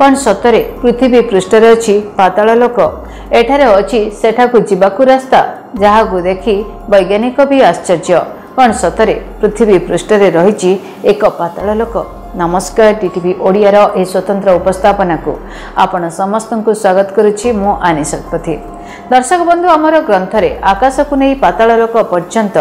कौन सतरे पृथ्वी पृष्ठरे अच्छी पाताल लोक एठारे अच्छी सेठाकु जीवाकू रास्ता जहाकू देखी वैज्ञानिक भी आश्चर्य कौन सतरे पृथ्वी पृष्ठरे रही एक पाताल लोक। नमस्कार टीटीवी ओडियार ए स्वतंत्र उपस्थापना को आपण समस्त को स्वागत करुच्ची मु आनी शतपथी। दर्शक बंधु आमर ग्रंथरे आकाश को नहीं पाताल लोक पर्यंत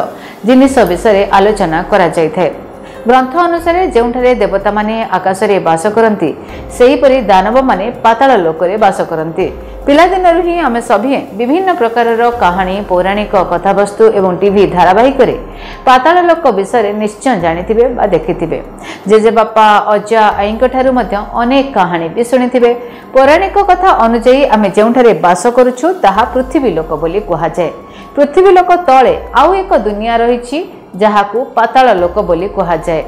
जिनिष विषय आलोचना करा जाय थाए। ग्रंथ अनुसार जोठारे देवता माने आकाश रे बास करती सेहीपरि दानव माने पाताल लोकरे बास करती। पिलादिनरु ही आमे सभी विभिन्न प्रकारर कहानी पौराणिक कथावस्तु एवं टीवी धारावाहिक पाताल लोक विषय निश्चय जानिथिबे बा देखिथिबे। जेजे बापा अजा आईंक ठारु मध्य अनेक कहानी भी शुणिथिबे। पौराणिक कथा अनुसार आमे जोठारे बास करूछु ताहा पृथ्वी लोक बोली कुहा जाय। पृथ्वी लोक तळे आउ एक दुनिया रहिछि जहाकू पाताल लोक बोली कुहा जाय।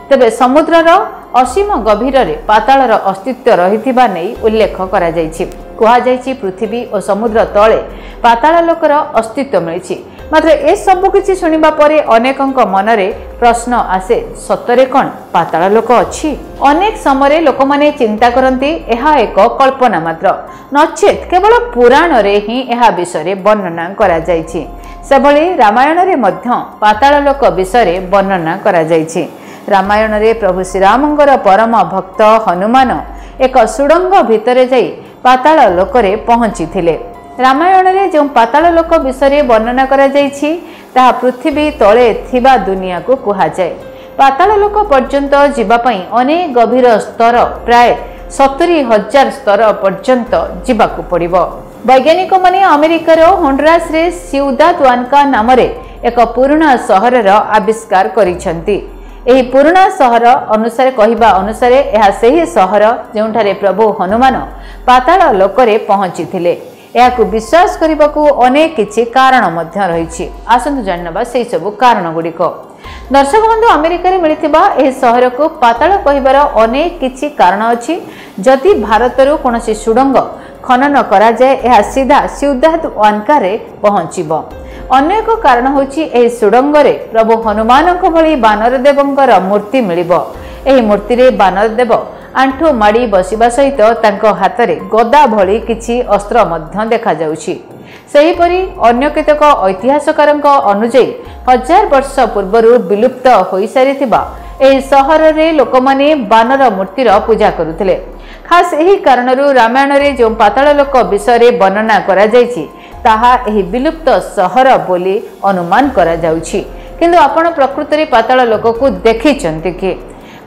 तेबे समुद्रर असीम गभीर रे पातालर अस्तित्व रहिथिबा नै उल्लेख करा जायछि। कुहा जायछि पृथ्वी और समुद्र तळे पाताल लोकर अस्तित्व मिलिछि। मात्र ए सब किछि सुनिबा परे अनेकंक मनरे प्रश्न आसे सतरे कोन पाताल लोक अछि। अनेक समय लोक माने चिंता करंती एहा एक कल्पना मात्र नचेत केवल पुराण रे ही एहा विषय वर्णना करा जायछि। सेभली रामायण रे मध्य पाताल लोक विषय वर्णना करा जायछि। रामायण रे प्रभु श्रीरामंगर परम भक्त हनुमान एक सुडंग भितरे जाई पाताल लोकरे पहुंची थिले। रामायण रे जो पाताल लोक विषय वर्णना करा जायछि ताहा पृथ्वी तळे थिबा दुनिया को कुहा जाय। पाताल लोक पर्यंत जीवा पई अनेक गभीर स्तर प्राय 70,000 स्तर पर्यंत जीवाकू पड़िबो। वैज्ञानिक माने अमेरिकार होंडुरास रे सिउदाद वानका नाम रे एक पुराना सहरर आविष्कार करिसंती। एही पुराना सहर अनुसार कहवा अनुसार यह सही सहर जोठारे प्रभु हनुमान पाताल लोकरे पहुंची थिले। याकू विश्वास करने को अनेक किछि कारण मध्य रही। आसंतु जानवा से सब कारण गुड़िक। दर्शक बंधु अमेरिका रे मिलिथिबा एही सहर को पाताल कहिबार अनेक किछि कारण अछि। जदि भारतरु कोनोसी सुडंग खनन करा जाए यह सीधा सिउदाद वानका रे पहुंचीबो। अन्य एक कारण होछि एही सुडंग रे प्रभु हनुमान भली बानर देवंकर मूर्ति मिलिबो। एही मूर्ति रे बानर देव आंठू माड़ी बसिबा सहित तांको हाथ रे गदा भली किछि अस्त्र मध्य देखा जाउछि। सेहीपरि अन्य केतक ऐतिहासिकरक अनुଯାयी 1000 वर्ष पूर्वरु विलुप्त होई सारिथिबा एही सहर रे लोकमाने बानर मूर्तिर पूजा करुथिले। खास एही कारणरु रामायण रे जो पाताल लोक विषय वर्णना करा जायछि ताहा एही विलुप्त सहर बोली अनुमान करा जाउछि। किंतु आपण प्रकृत रे पाताल लोक को देखिचंती कि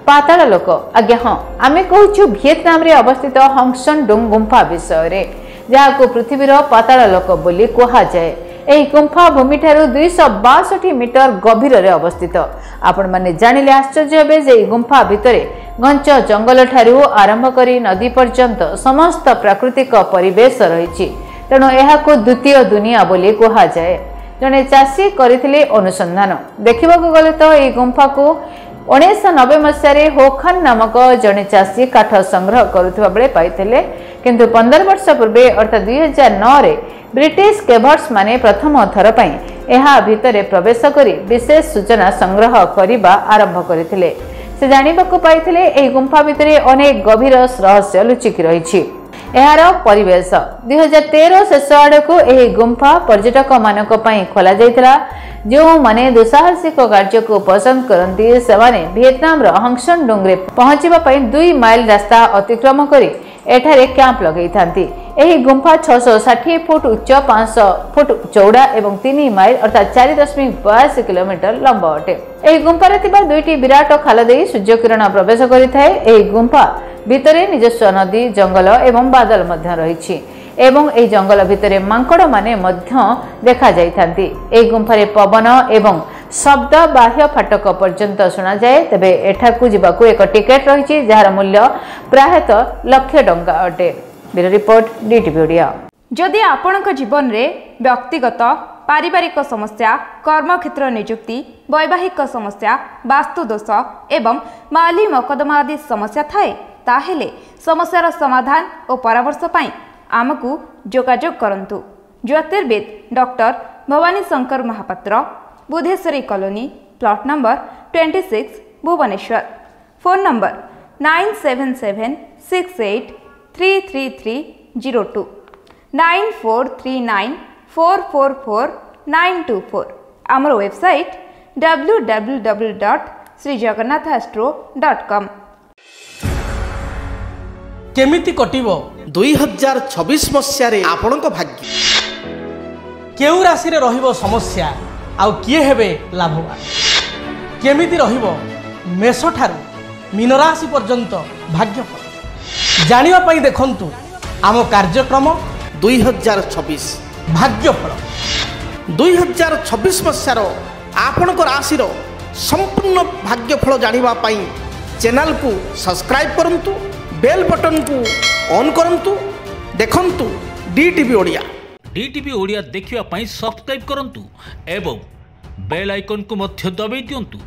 पाताल लोक आज्ञा हाँ आमे कहूछु वियतनाम रे अवस्थित हंगसन डुंग गुंफा विषय रे जहाको पृथ्वीर पाताल लोक बोली कुहा जाय। एही गुंफा भूमि ठारू 262 मीटर गभीर रे अवस्थित। आपण माने जानिले आश्चर्य हेबे जे गुंफा भितरे घंच जंगल ठारू आरंभ करी नदी पर्यंत समस्त प्राकृतिक परिवेश रहिछि। तेणु एहाको द्वितीय दुनिया बोली कुहा जाय। जने चाषी करथिले अनुसंधान देखिबाकू गले तो एही गुंफा को 1990 मसीह होखन नामक जने चाषी काठ संग्रह करुवा बेले पाइथिले। किंतु 15 वर्ष पूर्वे अर्थात 2009 रे ब्रिटिश केभर्स माने प्रथम थर पई एहा भितरे प्रवेश करी विशेष सूचना संग्रह करिबा आरंभ करथिले। से जानिबाकू पाइथिले एही गुंफा भितरे अनेक गभीर रहस्य लुचिकी रहिछि। एहार परिवेश 2013 शेष आड़क एही गुंफा पर्यटक मानक पई खोला जायतिला। जो माने दुसाहसिक कार्य को पसंद करती से वियतनाम हंगसन डुंगरे पहुंचवा 2 माइल रास्ता अतिक्रम करी एठारे कैंप लगई थांती। एही गुंफा 660 फुट उच्च 500 फुट चौड़ा एवं 3 माइल अर्थात 4.82 किलोमीटर लंबा अटे। एही गुंफा रे थिबा 2टी विराट खाल देई सूर्य किरण प्रवेश करिथाए। एही गुंफा भितरे निजस्व नदी जंगल एवं बादल मध्य रहिछि एवं ए जंगल भितरे मांकड़ माने मध्य देखा जाई थांती। ए गुंफारे पवन एवं शब्द बाह्य फाटक पर्यंत सुना जाए। तबे एठाकू जिबाकू एक टिकेट रहिछि जार मूल्य प्रायतः 1,00,000 टंका अटे। Bureau report DTV Odia. जदि आपणक जीवन रे व्यक्तिगत पारिवारिक समस्या कर्मक्षेत्र नियुक्ति वैवाहिक समस्या वास्तु दोष एवं माली मकदमा आदि समस्या थाए ताहेले समस्यार समाधान और परामर्श पाई आमको जोगाजोग करंतु। ज्योतिर्विद doctor Bhabani Shankar Mahapatra, Budheswari colony, plot number 26, Bhubaneswar. Phone number 977688 9439444924 9439444924 आमर वेबसाइट www.srijagannathastro.com। केमिति कटिबो 2026 मसीहारे आपणक भाग्य केउ राशि रे रहिबो समस्या आउ किए हेबे लाभवान केमिति रहिबो मेष ठारू मीन राशि पर्यंत भाग्यफल जानिबा पई देखंतु आम कार्यक्रम 2026 भाग्यफल 2026 मसीहार आपणक राशि संपूर्ण भाग्यफल जानिबा पई चैनल को सब्सक्राइब करंतु बेल बटन को ऑन करंतु देखंतु डीटीवी ओडिया देखिवा पई सब्सक्राइब करंतु एवं बेल आइकन को मध्य दबाई दियंतु।